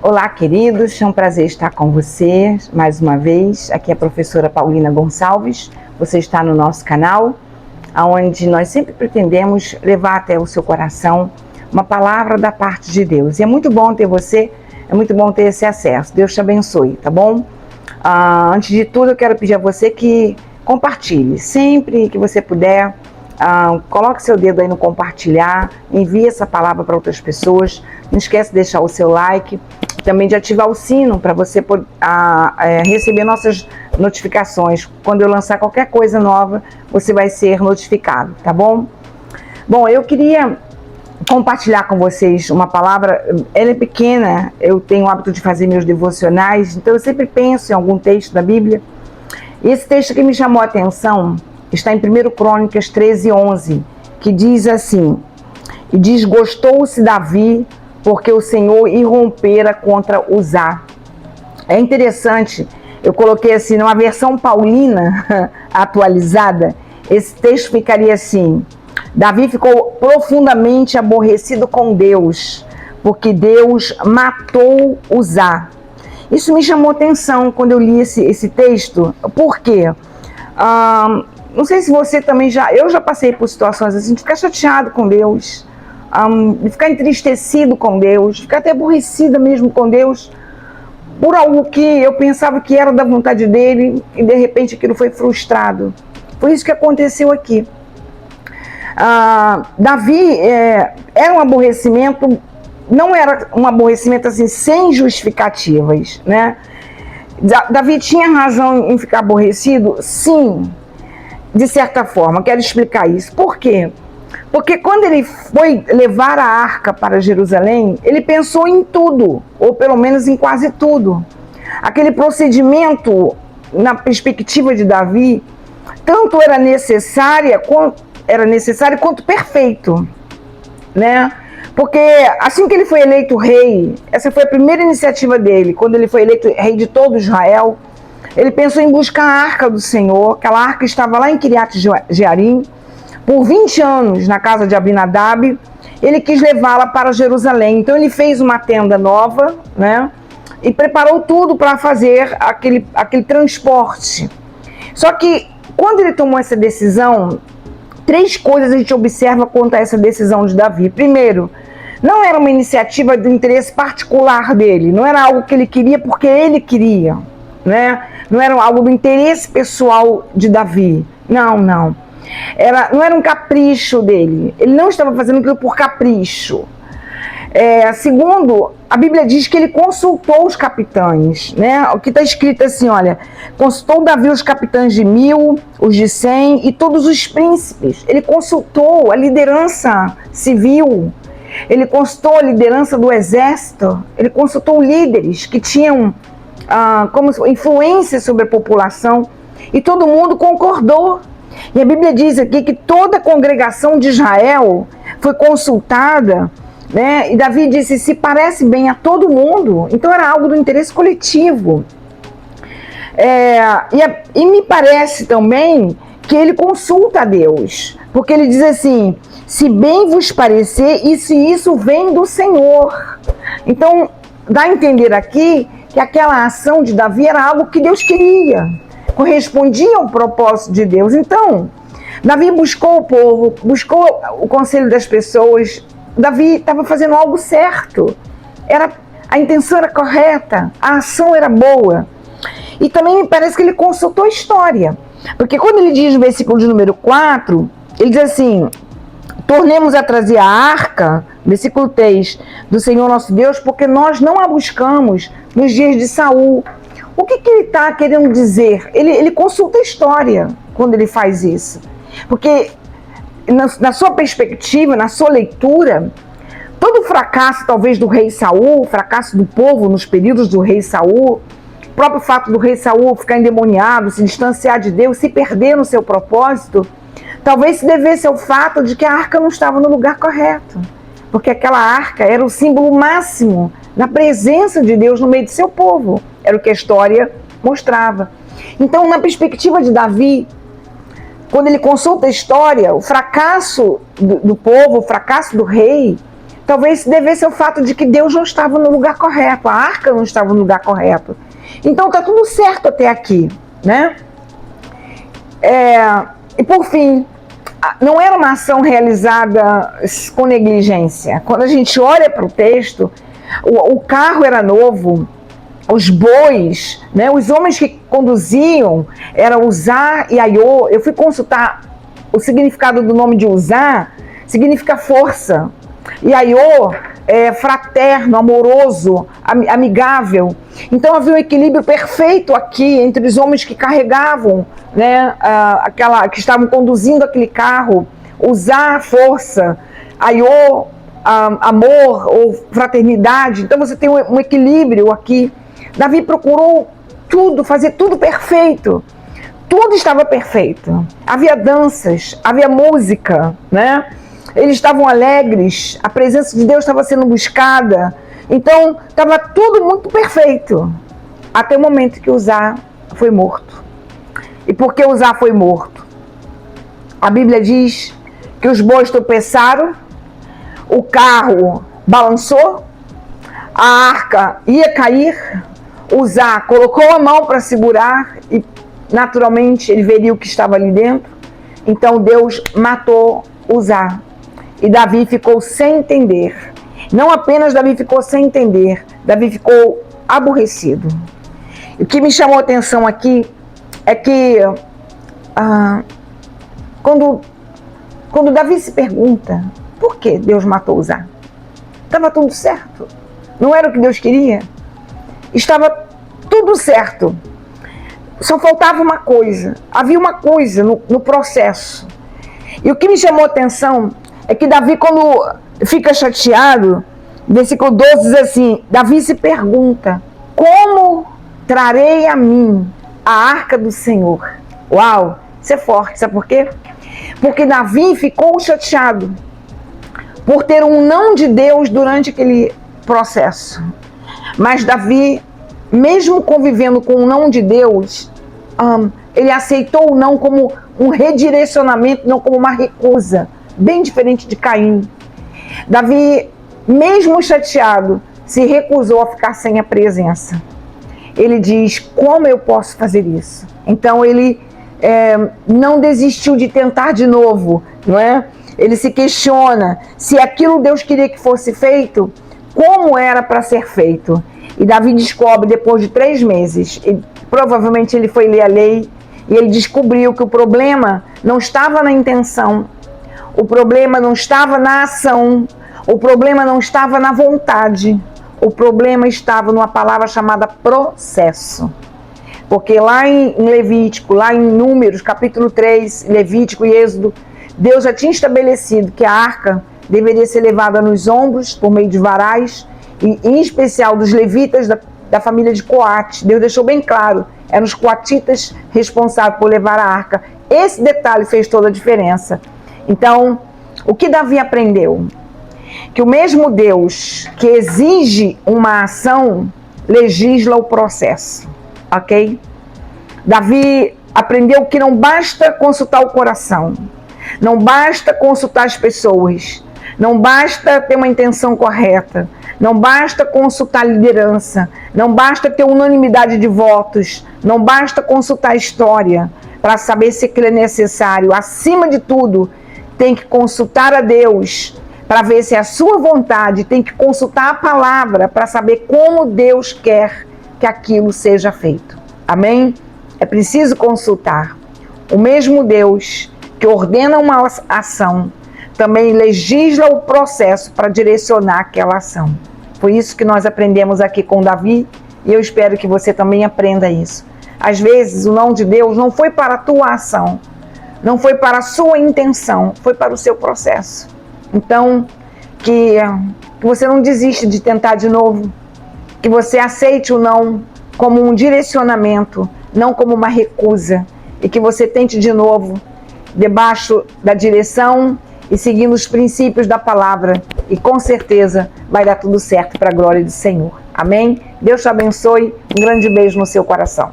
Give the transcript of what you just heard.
Olá, queridos, é um prazer estar com vocês mais uma vez. Aqui é a professora Paulina Gonçalves. Você está no nosso canal, onde nós sempre pretendemos levar até o seu coração uma palavra da parte de Deus. E é muito bom ter você, é muito bom ter esse acesso. Deus te abençoe, tá bom? Antes de tudo, eu quero pedir a você que compartilhe. Sempre que você puder, coloque seu dedo aí no compartilhar, envie essa palavra para outras pessoas. Não esquece de deixar o seu like, também de ativar o sino para você receber nossas notificações. Quando eu lançar qualquer coisa nova, você vai ser notificado, tá bom? Bom, eu queria compartilhar com vocês uma palavra. Ela é pequena, eu tenho o hábito de fazer meus devocionais, então eu sempre penso em algum texto da Bíblia. E esse texto que me chamou a atenção está em 1 Crônicas 13:11, que diz assim: e desgostou-se Davi, porque o Senhor irrompera contra Uzá. É interessante, eu coloquei assim, numa versão paulina atualizada, esse texto ficaria assim: Davi ficou profundamente aborrecido com Deus, porque Deus matou Uzá. Isso me chamou atenção quando eu li esse texto. Por quê? Não sei se você também eu já passei por situações assim, de ficar chateado com Deus, de ficar entristecido com Deus, de ficar até aborrecida mesmo com Deus, por algo que eu pensava que era da vontade dele, e de repente aquilo foi frustrado. Foi isso que aconteceu aqui. Davi era um aborrecimento, não era um aborrecimento assim, sem justificativas, né? Davi tinha razão em ficar aborrecido? Sim, de certa forma. Quero explicar isso. Por quê? Porque quando ele foi levar a arca para Jerusalém, ele pensou em tudo, ou pelo menos em quase tudo. Aquele procedimento, na perspectiva de Davi, tanto era necessário quanto perfeito, né? Porque assim que ele foi eleito rei, essa foi a primeira iniciativa dele, quando ele foi eleito rei de todo Israel, ele pensou em buscar a arca do Senhor. Aquela arca estava lá em Kiriat Jearim, por 20 anos na casa de Abinadab. Ele quis levá-la para Jerusalém, então ele fez uma tenda nova, né? E preparou tudo para fazer aquele transporte. Só que quando ele tomou essa decisão, 3 coisas a gente observa quanto a essa decisão de Davi. Primeiro, não era uma iniciativa de interesse particular dele, não era algo que ele queria porque ele queria, né? Não era algo do interesse pessoal de Davi, não. Não era um capricho dele, ele não estava fazendo aquilo por capricho. Segundo, a Bíblia diz que ele consultou os capitães, né? O que está escrito assim, olha: consultou Davi os capitães de 1000, os de 100 e todos os príncipes. Ele consultou a liderança civil, ele consultou a liderança do exército, ele consultou líderes que tinham como influência sobre a população, e todo mundo concordou. E a Bíblia diz aqui que toda a congregação de Israel foi consultada, né? E Davi disse: se parece bem a todo mundo. Então era algo do interesse coletivo. E me parece também que ele consulta a Deus, porque ele diz assim: se bem vos parecer, e se isso vem do Senhor. Então dá a entender aqui que aquela ação de Davi era algo que Deus queria, correspondia ao propósito de Deus. Então Davi buscou o povo, buscou o conselho das pessoas. Davi estava fazendo algo certo, a intenção era correta, a ação era boa. E também me parece que ele consultou a história, porque quando ele diz no versículo de número 4, ele diz assim: tornemos a trazer a arca, versículo 3, do Senhor nosso Deus, porque nós não a buscamos nos dias de Saul. O que ele está querendo dizer? Ele consulta a história quando ele faz isso, porque na sua perspectiva, na sua leitura, todo o fracasso talvez do rei Saul, o fracasso do povo nos períodos do rei Saul, o próprio fato do rei Saul ficar endemoniado, se distanciar de Deus, se perder no seu propósito, talvez se devesse ao fato de que a arca não estava no lugar correto, porque aquela arca era o símbolo máximo da presença de Deus no meio de seu povo, era o que a história mostrava. Então, na perspectiva de Davi, quando ele consulta a história, o fracasso do povo, o fracasso do rei, talvez se devesse ao fato de que Deus não estava no lugar correto, a arca não estava no lugar correto. Então tá tudo certo até aqui, né? E por fim, não era uma ação realizada com negligência. Quando a gente olha para o texto, o carro era novo, os bois, né, os homens que conduziam eram Uzá e Aiô. Eu fui consultar o significado do nome de Uzá, significa força. E Aiô é fraterno, amoroso, amigável. Então havia um equilíbrio perfeito aqui entre os homens que carregavam, né, que estavam conduzindo aquele carro. Uzá, força, Aiô, amor ou fraternidade. Então você tem um equilíbrio aqui. Davi procurou tudo, fazer tudo perfeito. Tudo estava perfeito. Havia danças, havia música, né? Eles estavam alegres, a presença de Deus estava sendo buscada. Então, estava tudo muito perfeito. Até o momento que Uzá foi morto. E por que Uzá foi morto? A Bíblia diz que os bois tropeçaram, o carro balançou, a arca ia cair, Uzá colocou a mão para segurar e naturalmente ele veria o que estava ali dentro. Então Deus matou Uzá e Davi ficou sem entender. Não apenas Davi ficou sem entender, Davi ficou aborrecido. E o que me chamou a atenção aqui é que quando Davi se pergunta por que Deus matou Uzá, estava tudo certo, não era o que Deus queria, estava tudo certo, só faltava uma coisa, havia uma coisa no processo. E o que me chamou a atenção é que Davi, quando fica chateado, versículo 12 diz assim, Davi se pergunta, como trarei a mim a arca do Senhor? Uau, isso é forte, sabe por quê? Porque Davi ficou chateado por ter um não de Deus durante aquele processo. Mas Davi, mesmo convivendo com o não de Deus, ele aceitou o não como um redirecionamento, não como uma recusa, bem diferente de Caim. Davi, mesmo chateado, se recusou a ficar sem a presença. Ele diz, como eu posso fazer isso? Então ele não desistiu de tentar de novo, não é? Ele se questiona se aquilo Deus queria que fosse feito, como era para ser feito. E Davi descobre depois de 3 meses, e provavelmente ele foi ler a lei, e ele descobriu que o problema não estava na intenção, o problema não estava na ação, o problema não estava na vontade, o problema estava numa palavra chamada processo. Porque lá em Levítico, lá em Números, capítulo 3, Levítico e Êxodo, Deus já tinha estabelecido que a arca deveria ser levada nos ombros por meio de varais, e em especial dos levitas da família de Coate. Deus deixou bem claro, eram os coatitas responsáveis por levar a arca. Esse detalhe fez toda a diferença. Então, o que Davi aprendeu? Que o mesmo Deus que exige uma ação, legisla o processo, ok? Davi aprendeu que não basta consultar o coração, não basta consultar as pessoas, não basta ter uma intenção correta, não basta consultar a liderança, não basta ter unanimidade de votos, não basta consultar a história para saber se aquilo é necessário. Acima de tudo, tem que consultar a Deus para ver se é a sua vontade, tem que consultar a palavra para saber como Deus quer que aquilo seja feito. Amém? É preciso consultar. O mesmo Deus que ordena uma ação, também legisla o processo para direcionar aquela ação. Foi isso que nós aprendemos aqui com Davi, e eu espero que você também aprenda isso. Às vezes, o não de Deus não foi para a tua ação, não foi para a sua intenção, foi para o seu processo. Então, que você não desista de tentar de novo, que você aceite o não como um direcionamento, não como uma recusa, e que você tente de novo, debaixo da direção e seguindo os princípios da palavra, e com certeza vai dar tudo certo para a glória do Senhor. Amém? Deus te abençoe, um grande beijo no seu coração.